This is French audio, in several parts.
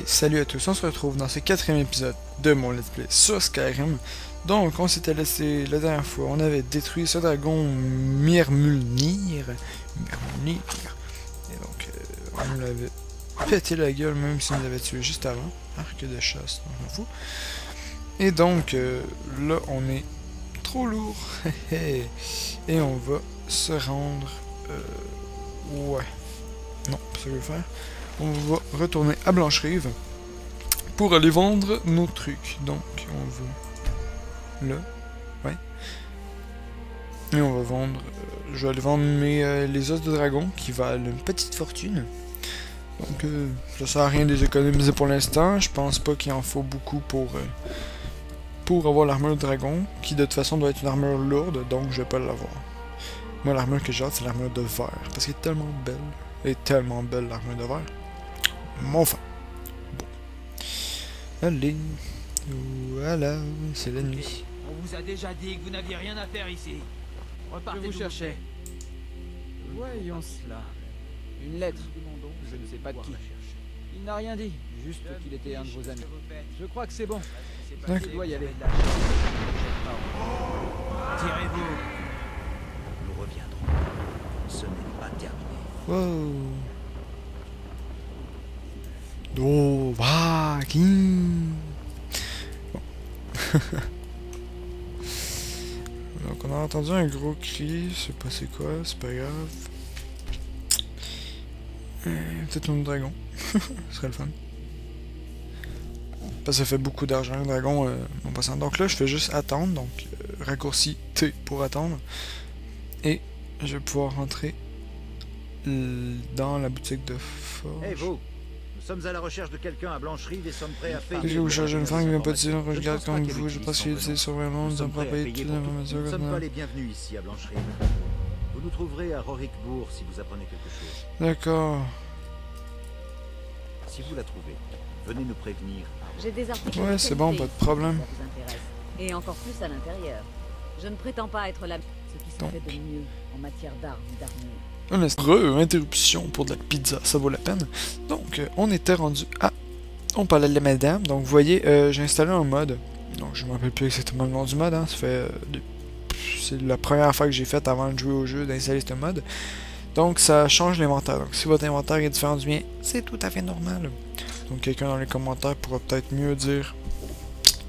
Salut à tous, on se retrouve dans ce quatrième épisode de mon let's play sur Skyrim. Donc on s'était laissé la dernière fois, on avait détruit ce dragon Myrmulnir. Et donc on l'avait pété la gueule même s'il nous avait tué juste avant. Arc de chasse, on s'en fout. Et donc là on est trop lourd. Et on va se rendre... ouais. Non, c'est ça que je veux faire. On va retourner à Blancherive pour aller vendre nos trucs. Donc, on va là. Ouais. Et on va vendre... je vais aller vendre les os de dragon qui valent une petite fortune. Donc, ça sert à rien de les économiser pour l'instant. Je pense pas qu'il en faut beaucoup pour avoir l'armure de dragon, qui de toute façon doit être une armure lourde, donc je vais pas l'avoir. Moi, l'armure que j'ai hâte, c'est l'armure de verre, parce qu'elle est tellement belle. Elle est tellement belle, l'armure de verre. Mon fan. Bon. Allez. Voilà, c'est la nuit. On vous a déjà dit que vous n'aviez rien à faire ici. Repartez vous cherchez. Voyons cela. Une lettre. Je ne sais pas de qui. Il n'a rien dit, juste qu'il était un de vos amis. Je crois que c'est bon. D'accord. Tu dois y aller. Tirez-vous. Nous reviendrons. Ce n'est pas terminé. Wow. Dovahkiin. Bon. Donc on a entendu un gros cri, je sais pas c'est quoi, c'est pas grave. Peut-être un dragon. Ce serait le fun. Parce que ça fait beaucoup d'argent le dragon en passant. Donc là je fais juste attendre, donc raccourci T pour attendre. Et je vais pouvoir rentrer dans la boutique de forge. Hey vous! Nous sommes à la recherche de quelqu'un à Blancherive et sommes prêts à payer. Si vous cherchez une femme qui vient pas de dire, je regarde comme vous, je pense qu'il est sur vraiment, nous avons pas payé toutes les informations. Nous ne sommes pas les bienvenus ici à Blancherive. Vous nous trouverez à Rorikbourg si vous apprenez quelque chose. D'accord. Si vous la trouvez, venez nous prévenir. J'ai des articles. Ouais, c'est bon, pas de problème. Si ça vous intéresse. Et encore plus à l'intérieur. Je ne prétends pas être ce qui se Donc. fait de mieux en matière d'armes et d'armure. Interruption pour de la pizza, ça vaut la peine. Donc, on était rendu à... On parlait de la madame, donc vous voyez, j'ai installé un mode. Donc, je me rappelle plus exactement le nom du mode, hein. Ça fait... c'est la première fois que j'ai faite avant de jouer au jeu, d'installer ce mode. Donc, ça change l'inventaire. Donc, si votre inventaire est différent du mien, c'est tout à fait normal. Donc, quelqu'un dans les commentaires pourra peut-être mieux dire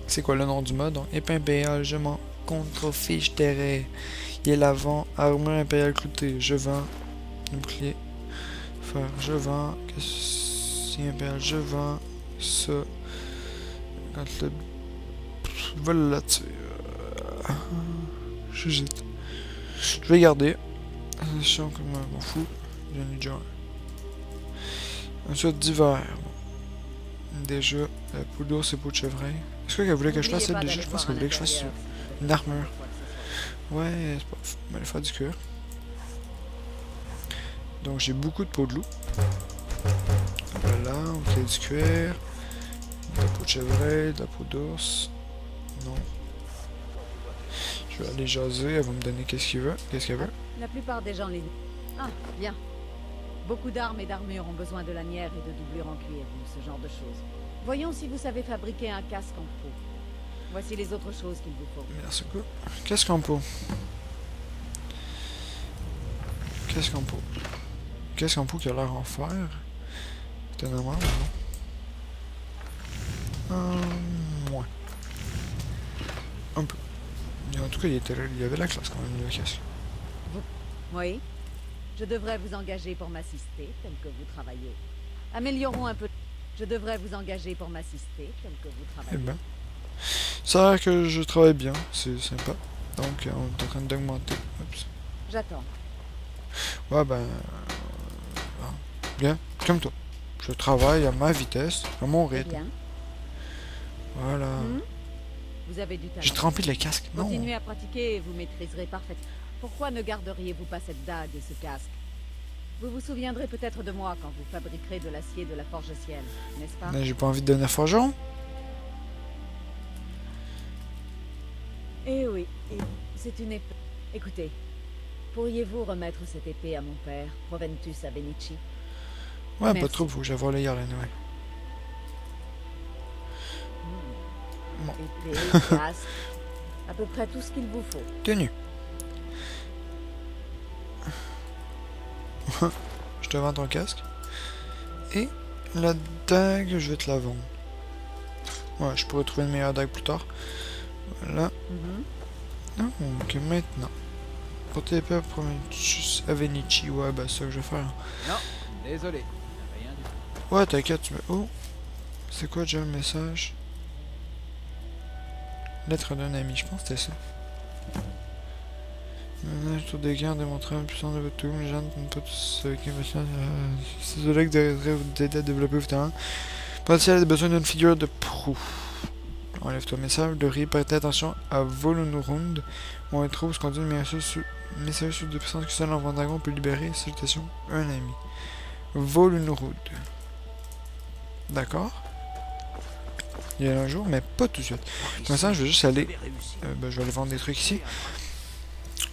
c'est quoi le nom du mode. Donc, épée impériale, je m'en contrefiche terre. Il est l'avant, armure impériale cloutée, je vends. Bouclier, faire, je vends, si impérial, je vends, ça, quand le vol là-dessus, je jette, je vais garder, je suis comme un m'en fous, j'en ai déjà un. Ensuite, d'hiver, bon. Déjà, la peau d'ours et peau de chevreuil, est-ce qu'elle voulait que je fasse ça déjà? Je pense qu'elle voulait que je fasse une armure, ouais, c'est pas, on va aller faire du cuir. Donc j'ai beaucoup de peau de loup. Voilà, on crée du cuir. De la peau de chevreuil, de la peau d'ours. Non. Je vais aller jaser, elle va me donner qu'est-ce qu'elle veut. Qu'est-ce qu'elle veut? La plupart des gens les... Ah, bien. Beaucoup d'armes et d'armures ont besoin de lanières et de doublures en cuir ou ce genre de choses. Voyons si vous savez fabriquer un casque en peau. Voici les autres choses qu'il vous faut. Merci beaucoup. Qu'est-ce qu'en peau? Qu'est-ce qu'en peau? Qu'est-ce qu'en peau qui a l'air en fer? Étonnamment, non? Ouais. Un peu. En tout cas, il y avait la classe quand même, le casque. Oui. Je devrais vous engager pour m'assister, tel que vous travaillez. Améliorons un peu. Je devrais vous engager pour m'assister, tel que vous travaillez. Eh ben. Ça a l'air que je travaille bien, c'est sympa. Donc, on est en train d'augmenter. Oups. J'attends. Ouais, ben... bien, comme toi. Je travaille à ma vitesse, à mon Très rythme. bien. Voilà. Vous avez du talent. J'ai trempé le casque, non. Continuez à pratiquer et vous maîtriserez parfaitement. Pourquoi ne garderiez-vous pas cette dague et ce casque? Vous vous souviendrez peut-être de moi quand vous fabriquerez de l'acier de la forge ciel, n'est-ce pas? Mais j'ai pas envie de devenir forgeron. Eh oui, c'est une épée. Écoutez, pourriez-vous remettre cette épée à mon père, Proventus Avenici? Ouais, Merci. pas trop, faut que j'aille voir les Yarlen, ouais. Bon. épée, casque, à peu près tout ce qu'il vous faut. Tenue. Je te vends ton casque. Et la dague, je vais te la vendre. Ouais, je pourrais trouver une meilleure dague plus tard. Voilà. Donc maintenant. Porter épée pour Avenichi. Ouais, bah c'est ça que je vais faire. Non, désolé. Rien du tout. Ouais, t'inquiète, tu me... Oh! C'est quoi déjà le message? Lettre d'un ami, je pense que c'était ça. Tour des guerres démontrant la puissance de votre tour, les gens ne pas tous avec impatience. C'est cela qui devrait vous aider à développer vos talents. Potentiel a besoin d'une figure de proue. Enlève-toi message, de riz, prêtez attention à Volunurund, où on trouve ce qu'on dit une message sur de puissance que seul un dragon peut libérer. Salutations, un ami. Volunurund. D'accord. Il y a un jour, mais pas tout de suite. Pour l'instant, je vais juste aller... je vais aller vendre des trucs ici.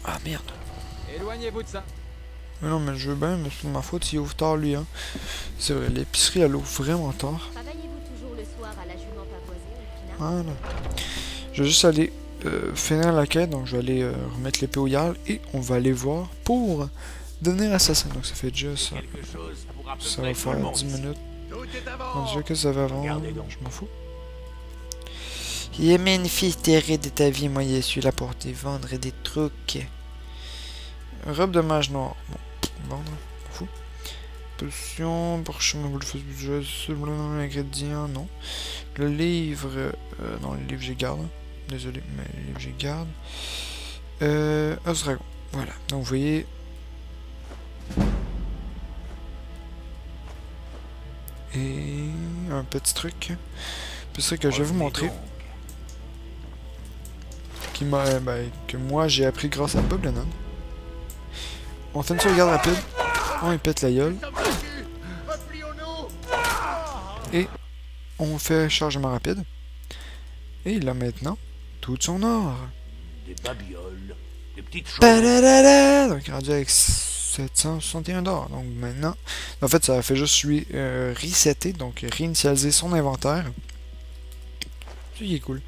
Ah merde. Éloignez-vous de ça. Mais non, mais je veux bien, mais c'est de ma faute s'il ouvre tard lui, hein. C'est vrai, l'épicerie elle ouvre vraiment tard. Travaillez-vous toujours le soir à la jument pavoisée, Opina? Voilà. Je vais juste aller finir la quête, donc je vais aller remettre l'épée au Jarl et on va aller voir pour devenir assassin. Donc ça fait déjà ça. Ça va faire 10 minutes. Mon Dieu, qu'est-ce que ça va avant? Je m'en fous. Il est magnifique, terré de ta vie, moi je suis là pour te vendre des trucs. Robe de mage noir. Bon, vendre, m'en fous. Potion, parchemin, boule de fausse budget, ingrédients, non. Le livre, non, le livre j'ai garde. Désolé, mais le livre j'ai garde. Os dragon, voilà. Donc vous voyez. Et un petit truc. Petit truc que je vais vous montrer. Qui m'a, que moi j'ai appris grâce à Bob Lennon. On fait une sauvegarde rapide. On y pète la gueule. Et on fait chargement rapide. Et il a maintenant tout son or. Des babioles, des petites choses. Donc rendu avec 761 d'or. Donc maintenant, en fait ça fait juste lui resetter, donc réinitialiser son inventaire. Ce qui est cool.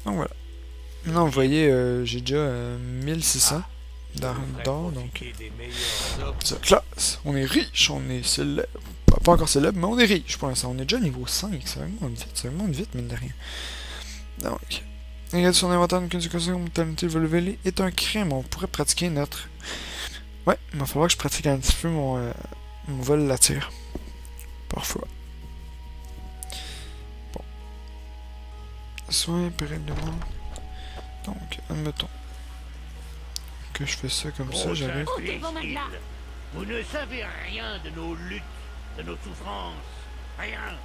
Donc voilà. Maintenant vous voyez, j'ai déjà 1600 d'or, donc c'est classe. On est riche, on est célèbre. Pas encore célèbre, mais on est riche pour l'instant. On est déjà niveau 5, ça augmente vite, mine de rien. Donc, regarde son inventaire, qu'une seconde, mentalité de leveler est un crime. On pourrait pratiquer notre... Ouais, il va falloir que je pratique un petit peu mon vol la tire. Parfois. Bon. Soin, période de monde. Donc, admettons que je fais ça comme ça, j'arrive. Vous ne savez rien de nos luttes, de nos souffrances. Rien.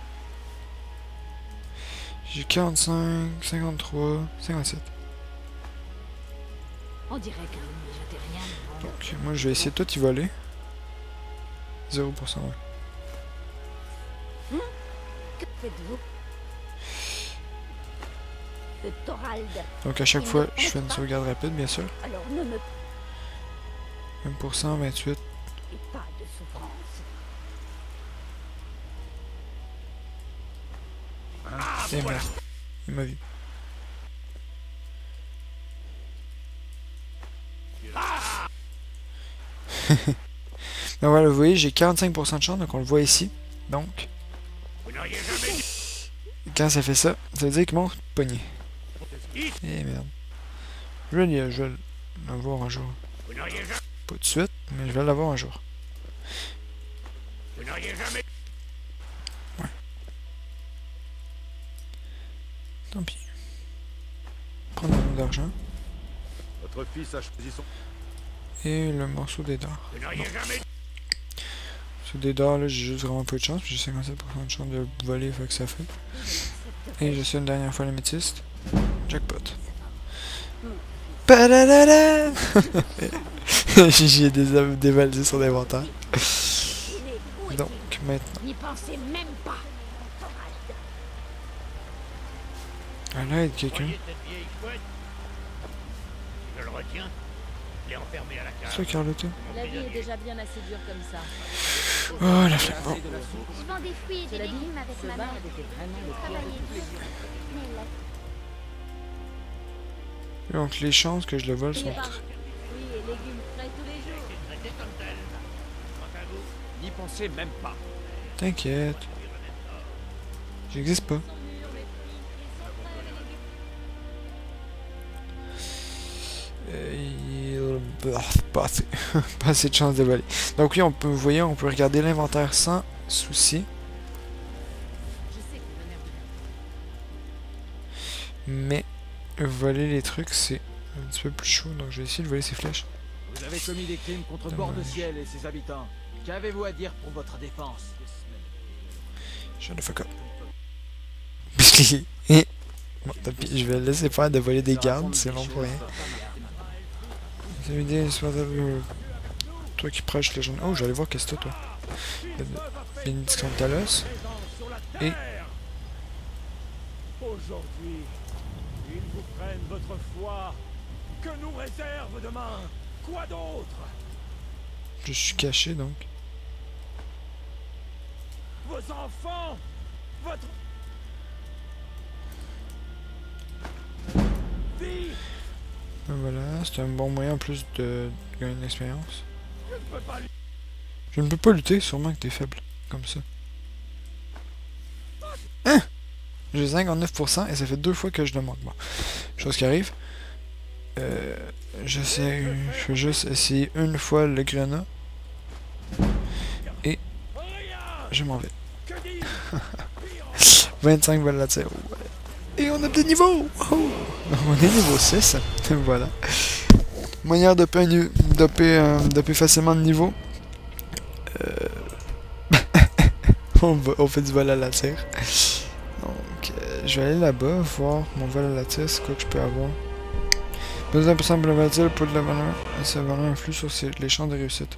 J'ai 45, 53, 57. On dirait que vous ne jetez rien. Donc, moi je vais essayer de tout y voler. 0%, ouais. Que faites-vous? De Thorald. Donc à chaque fois, je fais une sauvegarde rapide, bien sûr. Alors ne me 1%, 28. faites pas de souffrance. Et merde. Il m'a vu. Donc voilà, vous voyez, j'ai 45% de chance, donc on le voit ici. Donc, quand ça fait ça, ça veut dire qu'il monte pogné. Eh merde. Je vais l'avoir un jour. Pas tout de suite, mais je vais l'avoir un jour. Ouais. Tant pis. Prendre un peu d'argent. Votre fils a choisi son... Et le morceau des dards. Ce des dards là, j'ai juste vraiment peu de chance. J'ai 57% de chance de voler, fait que ça fait. Et je suis une dernière fois l'améthyste. Jackpot. Padadada. J'ai dévalisé son inventaire. Donc maintenant. N'y pensez même pas. À l'aide quelqu'un. Je le retiens. Je l'ai enfermé à la cage. C'est ça, Carlotta? La vie est déjà bien assez dure comme ça. Oh la flemme. Bon. Je vends des fruits et des légumes avec ma mère. Était vraiment le pire de Travaillez tous. dur, mais la Donc les chances que je le vole Il sont est pas. très... Fruits et légumes frais tous les jours. Traité comme tel. Quant à vous, N'y pensez même pas. T'inquiète. J'existe pas. Pas assez. Pas assez de chance de voler. Donc oui, on peut, vous voyez, on peut regarder l'inventaire sans souci. Je sais que le nerf de Mais voler les trucs, c'est un petit peu plus chaud. Donc je vais essayer de voler ces flèches. Vous avez commis des crimes contre Dommage. Bord-de-Ciel et ses habitants. Qu'avez-vous à dire pour votre défense? Shut the fuck up. Biscuit. Et... Bon, tant pis, je vais laisser faire de voler des gardes, c'est long pour rien. C'est une idée, c'est pas de... Toi qui prêches les jeunes. Oh, j'allais voir qu'est-ce que c'est toi. Bénédiction de Talos. Et... Aujourd'hui, ils vous prennent votre foi. Que nous réserve demain? Quoi d'autre? Je suis caché donc. Vos enfants? Votre vie? Voilà, c'est un bon moyen en plus de gagner de l'expérience. Je ne peux pas lui... Je ne peux pas lutter, sûrement que t'es faible. Comme ça. Hein? J'ai 59% et ça fait 2 fois que je le manque. Bon. Chose qui arrive. Je vais juste essayer une fois le grenat. Et je m'en vais. Que dis-je? 25 balles la tire. Ouais. Et on a des niveaux! Oh! On est niveau 6. Voilà. Manière de doper facilement de niveau. On fait du vol à la tire. Donc, je vais aller là-bas, voir mon vol à la tire, c'est quoi que je peux avoir. Besoin de % volatile pour de la valeur. Ça va avoir influe sur les chances de réussite.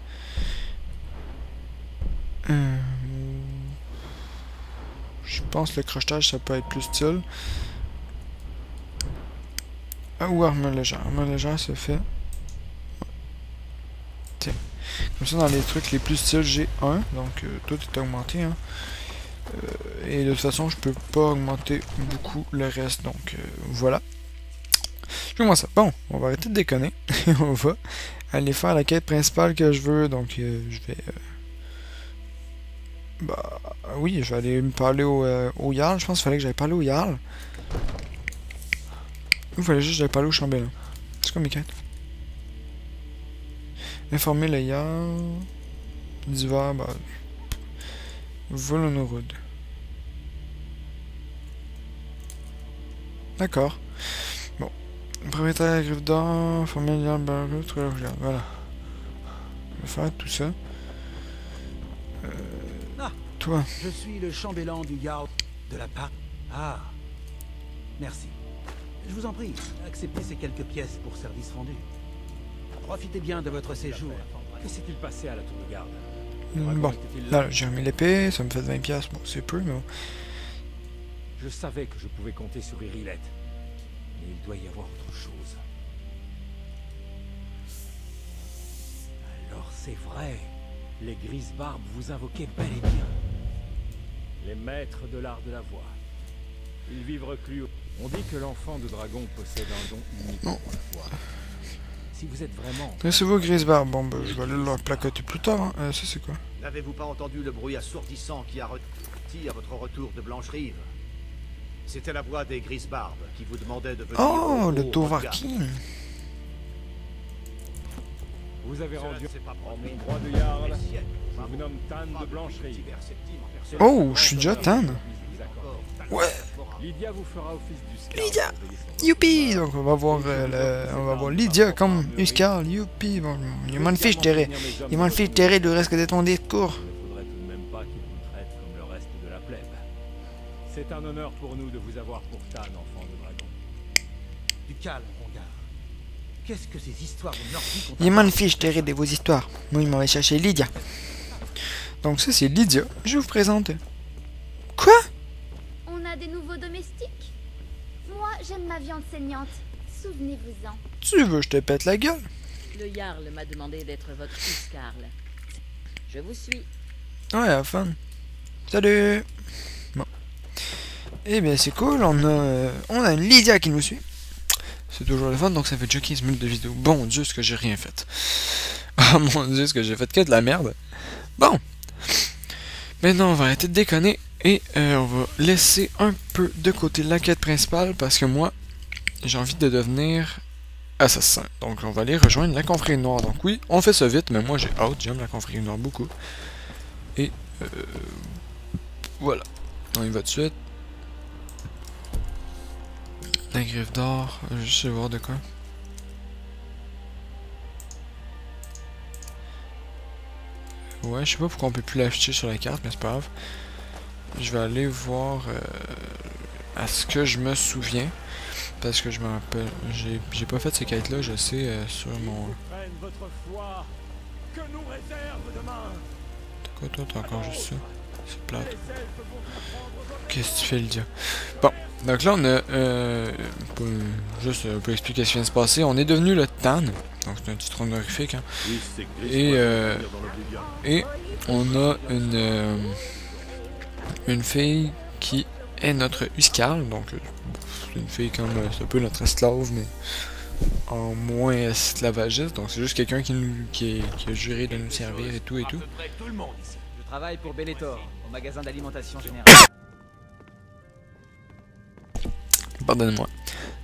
Je pense que le crochetage, ça peut être plus style. Ah, ou armure légère. Armure légère, ça fait... Tiens. Comme ça, dans les trucs les plus styles, j'ai 1. Donc, tout est augmenté. Hein. Et de toute façon, je peux pas augmenter beaucoup le reste. Donc, voilà. Je vois ça. Bon, on va arrêter de déconner. On va aller faire la quête principale que je veux. Donc, je vais... Bah, oui, je vais aller me parler au Jarl. Je pense qu'il fallait que j'aille parler au Jarl. Ou il fallait juste que j'aille parler au chambellan. C'est quoi mes quêtes? Informer le Jarl. D'hiver, bah... Volonoroud. D'accord. Bon. Propriétaire griffe d'or, informer le Jarl, voilà. On va faire tout ça. Toi. Je suis le chambellan du Jarl de la part. Ah. Merci. Je vous en prie, acceptez ces quelques pièces pour service rendu. Profitez bien de votre séjour. Que s'est-il passé à la tour de garde? Bon, là, j'ai remis l'épée, ça me fait 20 piastres. Bon, c'est peu, mais bon. Je savais que je pouvais compter sur Irilette. Mais il doit y avoir autre chose. Alors c'est vrai. Les Grisbarbes vous invoquaient bel et bien. Les maîtres de l'art de la voix. Ils vivent reclus. On dit que l'enfant de dragon possède un don unique pour la voix. Si vous êtes vraiment... Dressez-vous Grisbarbe. Bon, bah, je vais aller leur placoter plus tard. Hein. Ça, c'est quoi? N'avez-vous pas entendu le bruit assourdissant qui a retenti à votre retour de Blanche-Rive? C'était la voix des Grisbarbes qui vous demandait de venir... Oh, au le haut Dovahkiin. Vous avez Cela rendu ne s'est pas en produit mon droit de Jarl. des siècles. Je vous nomme Tan de Blancherie. Oh, je suis déjà Tan. Ouais. Lydia vous fera office du scar. Lydia. Youpi! Donc on va voir Lydia comme Uscar. Youpi! Bon, il m'en fiche terré. Il m'en fiche terré du reste de ton discours. Il ne faudrait tout de même pas qu'il vous traite comme le reste de la plèbe. C'est un honneur pour nous de vous avoir pour Tan, enfant de dragon. Du calme, mon gars. Qu'est-ce que ces histoires de nordiques ont... Il m'en fiche terré de vos histoires. Moi, il m'en va chercher Lydia. Donc ça, c'est Lydia. Je vais vous présenter. Quoi? On a des nouveaux domestiques? Moi, j'aime ma viande saignante. Souvenez-vous-en. Tu veux, je te pète la gueule? Le Jarl m'a demandé d'être votre Uscarl. Je vous suis. Ouais, fun. Salut. Bon. Eh bien, c'est cool. On a une Lydia qui nous suit. C'est toujours le fun, donc ça fait déjà 15 minutes de vidéo. Bon Dieu, ce que j'ai rien fait. Oh mon Dieu, ce que j'ai fait que de la merde. Bon. Maintenant, on va arrêter de déconner et on va laisser un peu de côté la quête principale parce que moi, j'ai envie de devenir assassin. Donc, on va aller rejoindre la confrérie noire. Donc oui, on fait ça vite, mais moi j'ai hâte, j'aime la confrérie noire beaucoup. Et voilà. On y va tout de suite. La griffe d'or, je sais voir de quoi. Ouais, je sais pas pourquoi on peut plus l'afficher sur la carte, mais c'est pas grave. Je vais aller voir à ce que je me souviens. Parce que je me rappelle, j'ai pas fait ces quêtes-là, je sais, sur mon... De quoi toi, t'as encore juste ça? C'est plate. Qu'est-ce que tu fais, Lydia? Bon, donc là, on a... juste un peu expliquer ce qui vient de se passer. On est devenu le Tan. Donc c'est un titre honorifique, hein. Et on a une fille qui est notre Huscarl. Donc c'est une fille comme... c'est un peu notre esclave, mais en moins esclavagiste. Donc c'est juste quelqu'un qui a juré de nous servir et tout et tout. Je travaille pour Bellator, au magasin d'alimentation générale. Pardonnez-moi.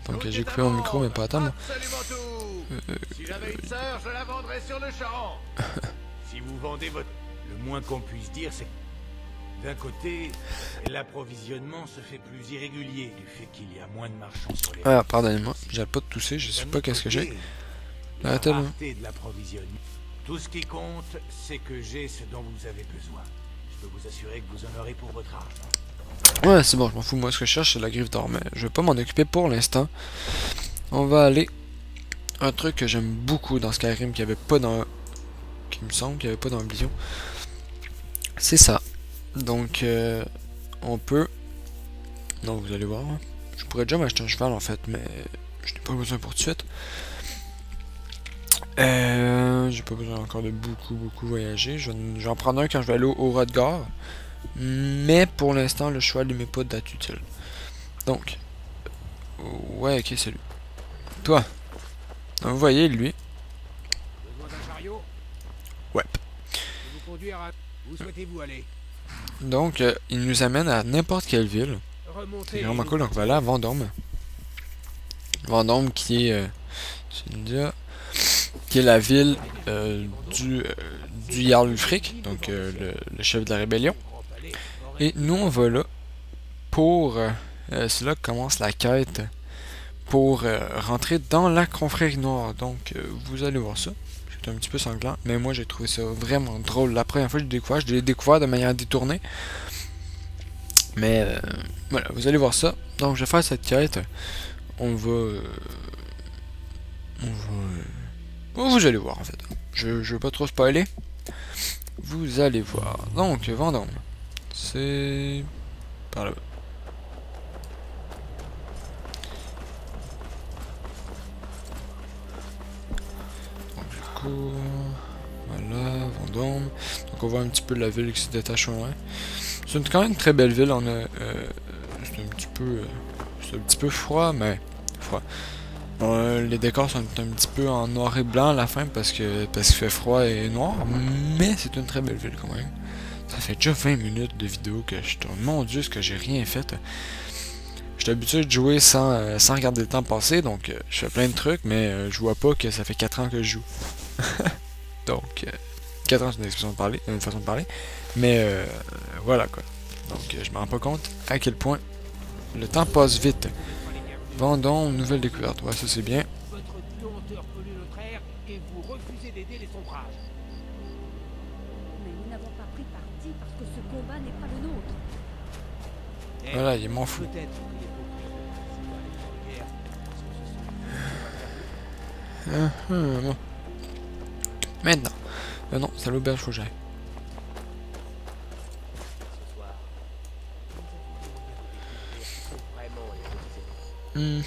Donc j'ai coupé mon micro, mais pas à temps. Si j'avais une sœur, je la vendrais sur le champ. Si vous vendez votre... Le moins qu'on puisse dire, c'est que d'un côté, l'approvisionnement se fait plus irrégulier du fait qu'il y a moins de marchands sur les... Ah, pardonnez-moi, j'ai pas de tousser, je sais pas qu'est-ce que j'ai. Arrêtez-le. De l'approvisionnement. Tout ce qui compte, c'est que j'ai ce dont vous avez besoin. Je peux vous assurer que vous en aurez pour votre argent. Ouais, c'est bon, je m'en fous. Moi, ce que je cherche, c'est la griffe d'or, mais je vais pas m'en occuper pour l'instant. On va aller... Un truc que j'aime beaucoup dans Skyrim, qu'il n'y avait pas dans... Qui me semble qu'il n'y avait pas dans Oblivion. C'est ça. Donc, on peut... Non, vous allez voir. Je pourrais déjà m'acheter un cheval, en fait, mais... Je n'ai pas besoin pour tout de suite. J'ai pas besoin encore de beaucoup voyager. Je vais en prendre un quand je vais aller au Rodgar. Mais pour l'instant, le cheval ne met pas de date utile. Donc, ouais, ok, c'est lui. Toi, donc, vous voyez, lui. Ouais. Où souhaitez-vous aller? Donc, il nous amène à n'importe quelle ville. C'est vraiment cool. Donc, on va aller à Vendôme. Vendôme qui est... qui est la ville du Jarl Ulfric, donc le chef de la rébellion. Et nous, on va là pour... c'est là que commence la quête pour rentrer dans la confrérie noire. Donc, vous allez voir ça. C'est un petit peu sanglant, mais moi, j'ai trouvé ça vraiment drôle. La première fois que je l'ai découvert de manière détournée. Mais, voilà, vous allez voir ça. Donc, je vais faire cette quête. On va... vous allez voir, en fait. Je veux pas trop spoiler. Vous allez voir. Donc, Vendôme. C'est... par là-bas. Donc, du coup... Voilà, Vendôme. Donc, on voit un petit peu la ville qui se détache au loin. C'est quand même une très belle ville. On a... c'est un petit peu... c'est un petit peu froid, mais... froid. Les décors sont un petit peu en noir et blanc à la fin parce qu'il fait froid et noir, mais c'est une très belle ville quand même. Ça fait déjà 20 minutes de vidéo que je tourne. Mon Dieu, ce que j'ai rien fait. J'étais habitué de jouer sans regarder le temps passer, donc je fais plein de trucs, mais je vois pas que ça fait 4 ans que je joue. Donc, 4 ans c'est une façon de parler, mais voilà quoi. Donc je me rends pas compte à quel point le temps passe vite. Vendôme, nouvelle découverte. Ouais, ça c'est bien. Votre dompteur pollue notre air et vous refusez d'aider les sombrages. Mais nous n'avons pas pris parti parce que ce combat n'est pas le nôtre. Voilà, il m'en fout. Bon. Maintenant. Non, c'est l'auberge, faut que j'aille. On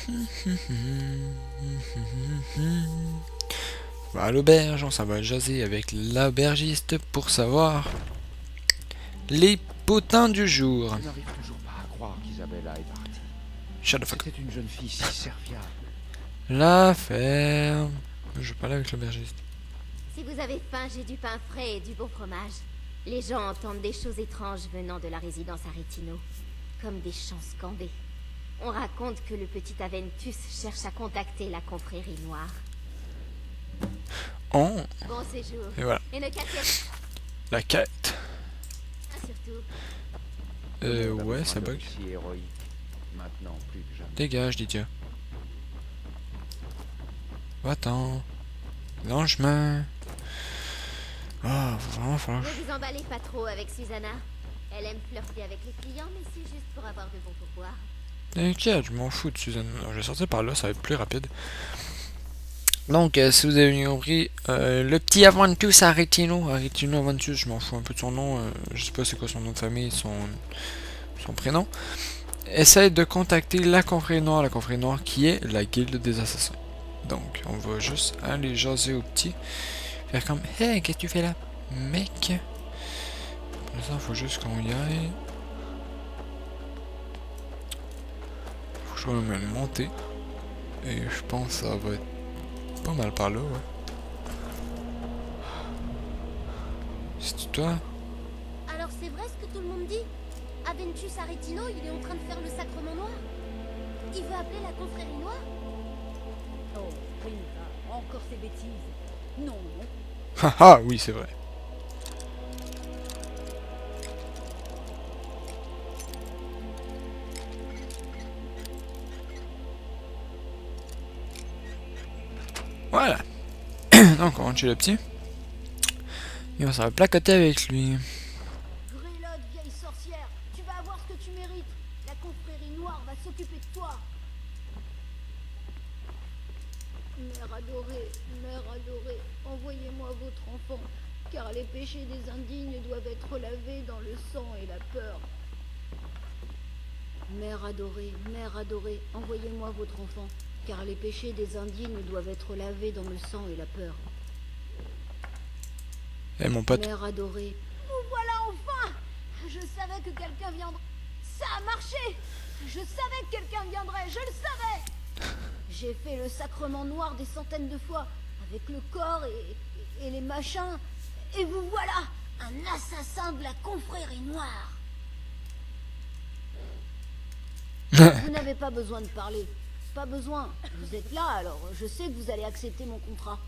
va à l'auberge, on s'en va jaser avec l'aubergiste pour savoir les potins du jour. Je n'arrive toujours pas à croire qu'Isabella est partie. Shut the fuck up. C'était une jeune fille si serviable. La ferme. Je vais parler avec l'aubergiste. Si vous avez faim, j'ai du pain frais et du bon fromage. Les gens entendent des choses étranges venant de la résidence Aretino, comme des chants scandés. On raconte que le petit Aventus cherche à contacter la confrérie noire. Oh. Bon séjour. Et voilà. Et ne cassez La quête. pas surtout. Ouais, ça bug. Si héroïque. Maintenant, plus que jamais. Dégage, Lydia. Va-t'en. Dans le chemin. Ah, va vraiment falloir que Ne vous emballez pas trop avec Susanna. Elle aime flirter avec les clients, mais c'est juste pour avoir de bons pourboires. T'inquiète, je m'en fous de Suzanne. Non, je vais sortir par là, ça va être plus rapide. Donc, si vous avez compris, le petit Aventus Aretino Aventus, je m'en fous un peu de son nom, je sais pas c'est quoi son nom de famille, son prénom, essaye de contacter la confrérie noire qui est la guilde des assassins. Donc, on va juste aller jaser au petit, faire comme, hey, qu'est-ce que tu fais là, mec? Pour l'instant, faut juste qu'on y aille. Faut que je vais me monter. Et je pense que ça va être pas mal par là, ouais. C'est toi? Alors c'est vrai ce que tout le monde dit? Aventus Aretino, il est en train de faire le sacrement noir? Il veut appeler la confrérie noire? Oh, Rinva, encore ces bêtises. Non, non. Haha, oui, c'est vrai. Voilà. Donc on rentre chez le petit. Et on s'en va placoter avec lui. Grélotte, vieille sorcière, tu vas avoir ce que tu mérites. La confrérie noire va s'occuper de toi. Mère adorée, envoyez-moi votre enfant, car les péchés des indignes doivent être lavés dans le sang et la peur. Mère adorée, envoyez-moi votre enfant, car les péchés des indignes doivent être lavés dans le sang et la peur. Eh mon pote. Mère adorée, vous voilà enfin! Je savais que quelqu'un viendrait. Ça a marché! Je savais que quelqu'un viendrait, je le savais! J'ai fait le sacrement noir des centaines de fois, avec le corps et les machins, et vous voilà! Un assassin de la confrérie noire! Vous n'avez pas besoin de parler. Pas besoin. Vous êtes là, alors je sais que vous allez accepter mon contrat.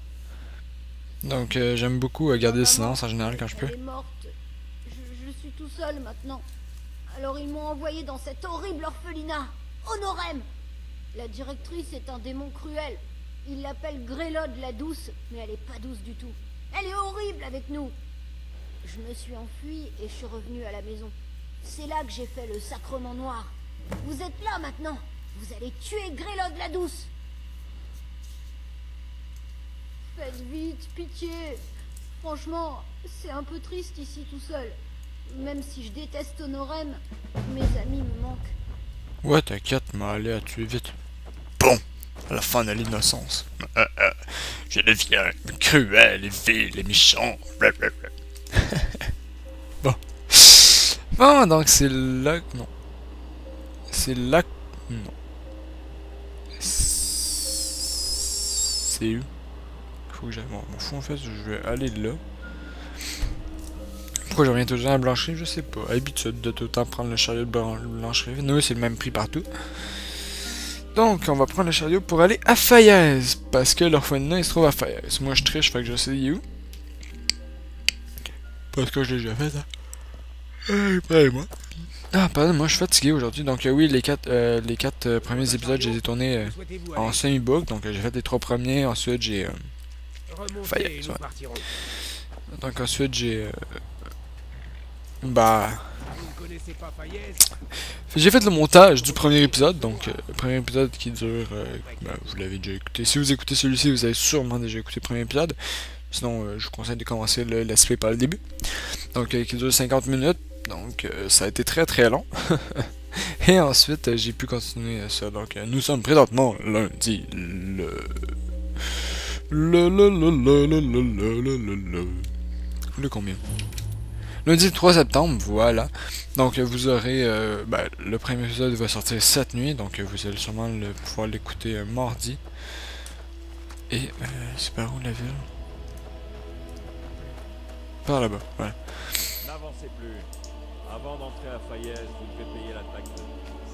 Donc j'aime beaucoup garder le silence en général quand je peux. Elle est morte. Je suis tout seul maintenant. Alors ils m'ont envoyé dans cette horrible orphelinat. Honorem! La directrice est un démon cruel. Ils l'appellent Grélotte la douce, mais elle est pas douce du tout. Elle est horrible avec nous. Je me suis enfuie et je suis revenue à la maison. C'est là que j'ai fait le sacrement noir. Vous êtes là maintenant. Vous allez tuer Grélotte la douce. Faites vite, pitié. Franchement, c'est un peu triste ici tout seul. Même si je déteste Honorem, mes amis me manquent. Ouais, t'inquiète, mais allez à tuer vite. Bon, à la fin de l'innocence. Je deviens cruel et vil et méchant. Bon. Bon, donc c'est là... Non. C'est là... Non. C'est où? Faut que j'aille... Bon, m'en fous en fait, je vais aller là. Pourquoi je reviens toujours à la blancherie? Je sais pas. Habitude de tout le temps prendre le chariot de blancherie. Nous, c'est le même prix partout. Donc, on va prendre le chariot pour aller à Fayez. Parce que l'orphelinat, il se trouve à Fayez. Moi, je triche, fait que je sais il est où. Parce que je l'ai déjà fait, ça. Moi. Ah, pardon, moi, je suis fatigué aujourd'hui. Donc, oui, les quatre premiers épisodes, je les ai tournés en semi-book. Donc, j'ai fait les 3 premiers. Ensuite, j'ai... Fayez, ouais. Donc, ensuite, j'ai... j'ai fait le montage du premier épisode, donc le premier épisode qui dure, vous l'avez déjà écouté. Si vous écoutez celui-ci, vous avez sûrement déjà écouté le premier épisode. Sinon, je vous conseille de commencer le let's play par le début. Donc, qui dure 50 minutes, donc ça a été très très long. Et ensuite, j'ai pu continuer ça. Donc, nous sommes présentement lundi, le combien? Lundi le 3 septembre, voilà. Donc vous aurez... le premier épisode va sortir cette nuit, donc vous allez sûrement pouvoir l'écouter mardi. Et c'est par où la ville? Par là-bas, voilà. N'avancez plus. Avant d'entrer à Fayez, vous devez payer la taxe.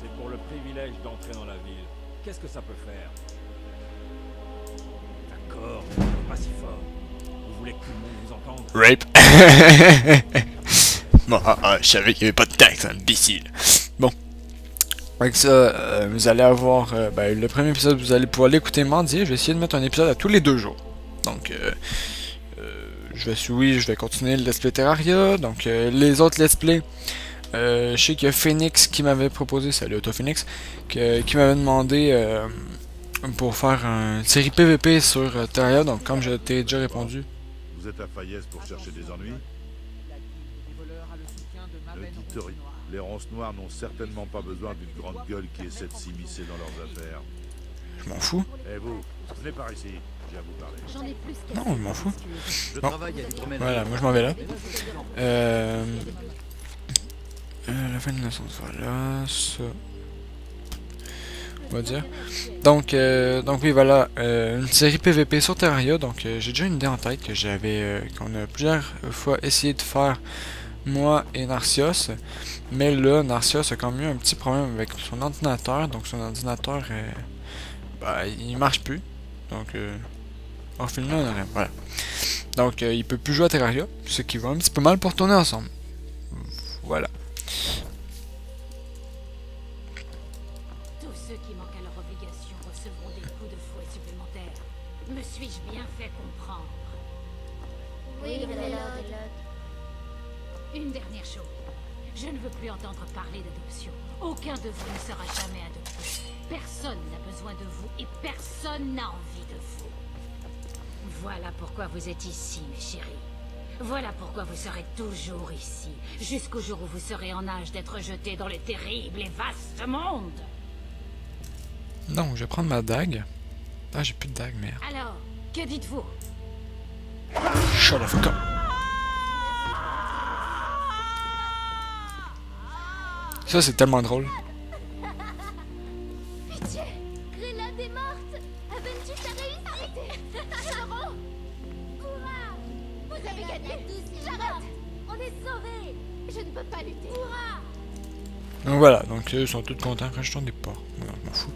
C'est pour le privilège d'entrer dans la ville. Qu'est-ce que ça peut faire? D'accord, pas si fort. Vous voulez que tout le monde vous entende? Rape. Bon, je savais qu'il n'y avait pas de taxe, imbécile. Bon. Avec ça, vous allez avoir le premier épisode, vous allez pouvoir l'écouter mardi. Je vais essayer de mettre un épisode à tous les 2 jours. Donc, je vais continuer le let's play Terraria. Donc, les autres let's play, je sais qu'il y a Phoenix qui m'avait proposé, salut AutoPhoenix, qui m'avait demandé pour faire une série PVP sur Terraria. Donc, comme je t'ai déjà répondu. Vous êtes à Fayez pour chercher des ennuis? Ne dites rien. Les ronces noires n'ont certainement pas besoin d'une grande gueule qui essaie de s'immiscer dans leurs affaires. Je m'en fous. Et vous, venez par ici, j'ai à vous parler. J'en ai plus qu'à Non, je m'en fous. Je Bon. travaille à l'hydromène. Voilà, moi je m'en vais là. La fin de naissance, voilà, ça. On va dire. Donc oui, voilà, une série PVP sur Terraria. Donc j'ai déjà une idée en tête que qu'on a plusieurs fois essayé de faire, moi et Narcios. Mais là, Narcios a quand même eu un petit problème avec son ordinateur. Donc son ordinateur, il marche plus. Donc, orphelinat, on aurait, voilà. Donc il peut plus jouer à Terraria, ce qui va un petit peu mal pour tourner ensemble. Voilà. Tous ceux qui manquent à leur obligation recevront des coups de fouet supplémentaires. Me suis-je bien fait comprendre? Oui, Grélode. Une dernière chose. Je ne veux plus entendre parler d'adoption. Aucun de vous ne sera jamais adopté. Personne n'a besoin de vous et personne n'a envie de vous. Voilà pourquoi vous êtes ici, mes chéris. Voilà pourquoi vous serez toujours ici, jusqu'au jour où vous serez en âge d'être jetés dans le terrible et vaste monde. Non, je vais prendre ma dague. Ah, j'ai plus de dague, merde. Alors, que dites-vous? Shut the fuck up. Ça, c'est tellement drôle. Pitié, Grélode est morte. Aventus a réussi. Arrêtez. Laurent. Hurrah. Vous avez gagné. J'arrête. On est sauvés. Je ne peux pas lutter. Hurrah. Donc voilà, donc ils sont tous contents quand je tourne des ports. Voilà, je m'en fous.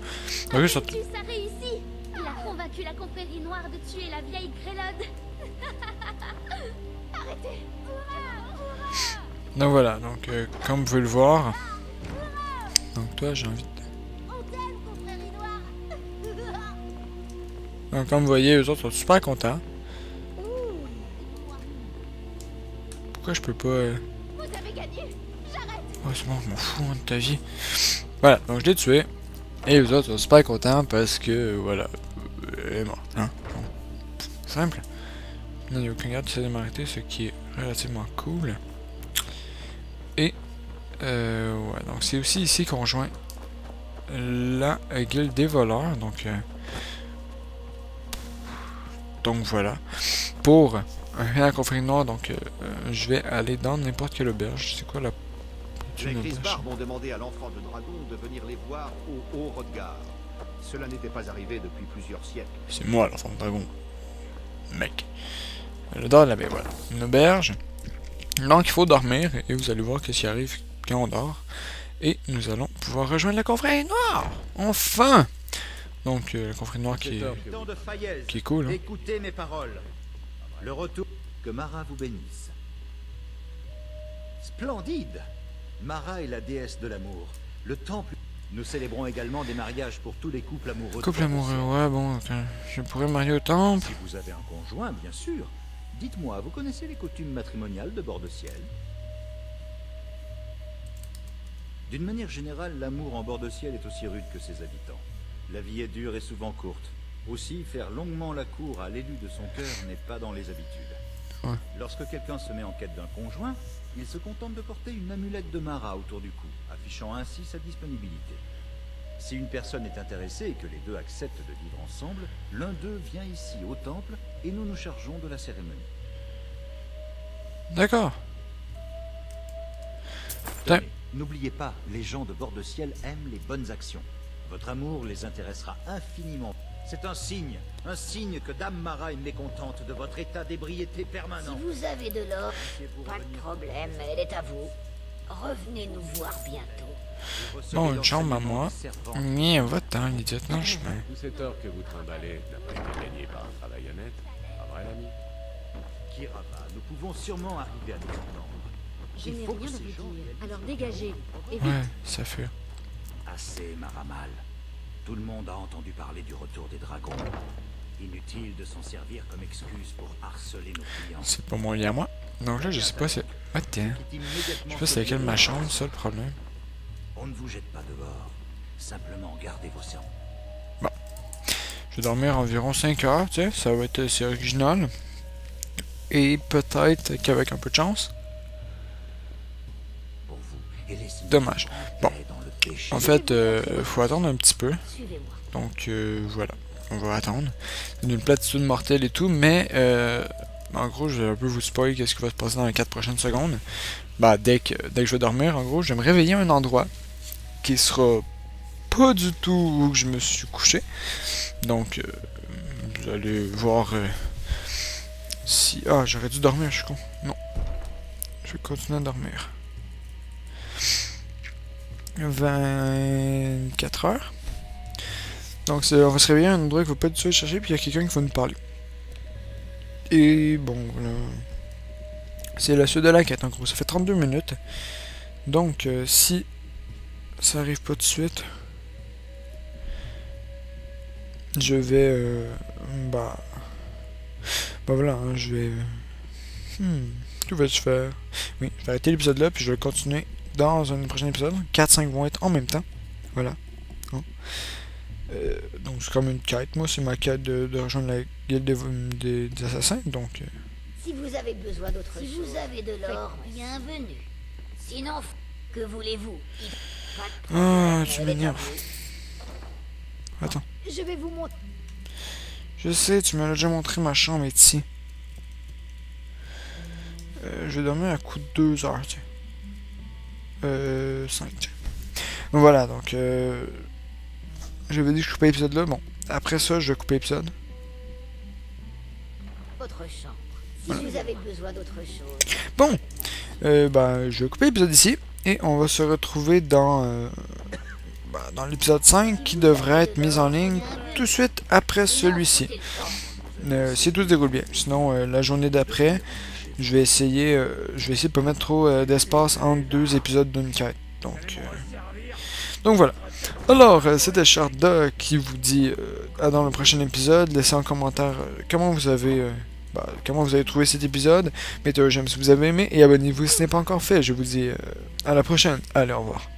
Donc ils sont tous... Aventus a réussi. Il a convaincu la confrérie noire de tuer la vieille Grélode. Arrêtez. Hurrah. Donc voilà, donc comme vous pouvez le voir... Donc toi, j'ai envie de... Donc comme vous voyez, eux autres sont super contents. Pourquoi je peux pas... Vous avez gagné. J'arrête. Oh, c'est bon, je m'en fous de ta vie. Voilà, donc je l'ai tué. Et eux autres sont super contents parce que, voilà, elle est morte, hein. Bon. Simple. Il n'y a aucun garde qui essaie de m'arrêter, ce qui est relativement cool. Et, ouais, donc c'est aussi ici qu'on joint la guilde des voleurs, donc voilà. Pour la confrérie noire, donc je vais aller dans n'importe quelle auberge. C'est quoi la... Les Grisbarbes ont demandé à l'enfant de dragon de venir les voir au Haut-Rodgar. Cela n'était pas arrivé depuis plusieurs siècles. C'est moi l'enfant de dragon. Mec. Le dehors de la baie, voilà. Une auberge. Donc il faut dormir et vous allez voir qu'est-ce qui arrive quand on dort. Et nous allons pouvoir rejoindre la confrérie noire. Enfin. Donc la confrérie noire qui est cool. Hein. Écoutez mes paroles. Le retour... Que Mara vous bénisse. Splendide. Mara est la déesse de l'amour. Le temple... Nous célébrons également des mariages pour tous les couples amoureux. Couple amoureux, ouais, bon, okay. Je pourrais me marier au temple. Si vous avez un conjoint, bien sûr. Dites-moi, vous connaissez les coutumes matrimoniales de Bord-de-Ciel? D'une manière générale, l'amour en Bord-de-Ciel est aussi rude que ses habitants. La vie est dure et souvent courte. Aussi, faire longuement la cour à l'élu de son cœur n'est pas dans les habitudes. Ouais. Lorsque quelqu'un se met en quête d'un conjoint, il se contente de porter une amulette de Mara autour du cou, affichant ainsi sa disponibilité. Si une personne est intéressée et que les deux acceptent de vivre ensemble, l'un d'eux vient ici au temple et nous nous chargeons de la cérémonie. D'accord. N'oubliez pas, les gens de Bord-de-Ciel aiment les bonnes actions. Votre amour les intéressera infiniment. C'est un signe que Dame Mara est mécontente de votre état d'ébriété permanent. Si vous avez de l'or, pas de problème, elle est à vous. Revenez nous voir bientôt. Bon, une chambre à moi. Mais va-t'en, l'idiote, non, je Tous ces torts que vous trimballez n'a pas été gagné par un travail honnête. Pas vrai, l'ami? Kirava, nous pouvons sûrement arriver à nous entendre. Je n'ai rien à vous dire, alors dégagez, et vite. Ouais, ça fait. Assez, Maramal. Tout le monde a entendu parler du retour des dragons. Inutile de s'en servir comme excuse pour harceler nos clients. C'est pas mon lit à moi. Donc là, je sais pas c'est... Ah, tiens. Je sais pas c'est laquelle ma chambre, ça, le problème. On ne vous jette pas dehors. Simplement gardez vos serments. Bon. Je vais dormir environ 5 heures, tu sais. Ça va être assez original. Et peut-être qu'avec un peu de chance. Dommage. Bon. En fait, faut attendre un petit peu. Donc, voilà. On va attendre. C'est une platitude mortelle et tout, mais en gros, je vais un peu vous spoiler qu'est-ce qui va se passer dans les 4 prochaines secondes. Bah, dès que je vais dormir, en gros, je vais me réveiller à un endroit qui sera pas du tout où je me suis couché. Donc, vous allez voir si... Ah, j'aurais dû dormir, je suis con. Non. Je vais continuer à dormir. 24 heures. Donc, on va se réveiller à un endroit qu'il ne faut pas du tout chercher, puis il y a quelqu'un qui va nous parler. Et bon, voilà. C'est la suite de la quête, en gros. Ça fait 32 minutes. Donc, si ça arrive pas tout de suite, je vais... bah voilà, hein, je vais... que vais-je faire? Oui, je vais arrêter l'épisode là, puis je vais continuer dans un prochain épisode. 4-5 vont être en même temps. Voilà. Hein. Donc c'est comme une quête. Moi, c'est ma quête de rejoindre la guilde des assassins. Donc... Si vous avez besoin d'autre chose, si vous avez de l'or, bienvenue. Sinon, que voulez-vous? Ah, tu m'énerves. Attends. Je vais vous montrer. Je sais, tu m'as déjà montré ma chambre est ici. Je vais dormir à coup de 2 heures, tiens. 5, tiens. Donc voilà, donc... j'avais dit que je coupais l'épisode là. Bon, après ça, je vais couper l'épisode. Votre chambre. Si vous avez besoin d'autre chose. Bon, bah, je vais couper l'épisode ici. Et on va se retrouver dans l'épisode 5 qui devrait être mis en ligne tout de suite après celui-ci. Si tout se déroule bien. Sinon, la journée d'après, je vais essayer de pas mettre trop d'espace entre 2 épisodes d'une quête. Donc voilà. Alors, c'était Sharda qui vous dit à dans le prochain épisode. Laissez en commentaire comment vous avez trouvé cet épisode. Mettez un j'aime si vous avez aimé et abonnez-vous si ce n'est pas encore fait. Je vous dis à la prochaine. Allez, au revoir.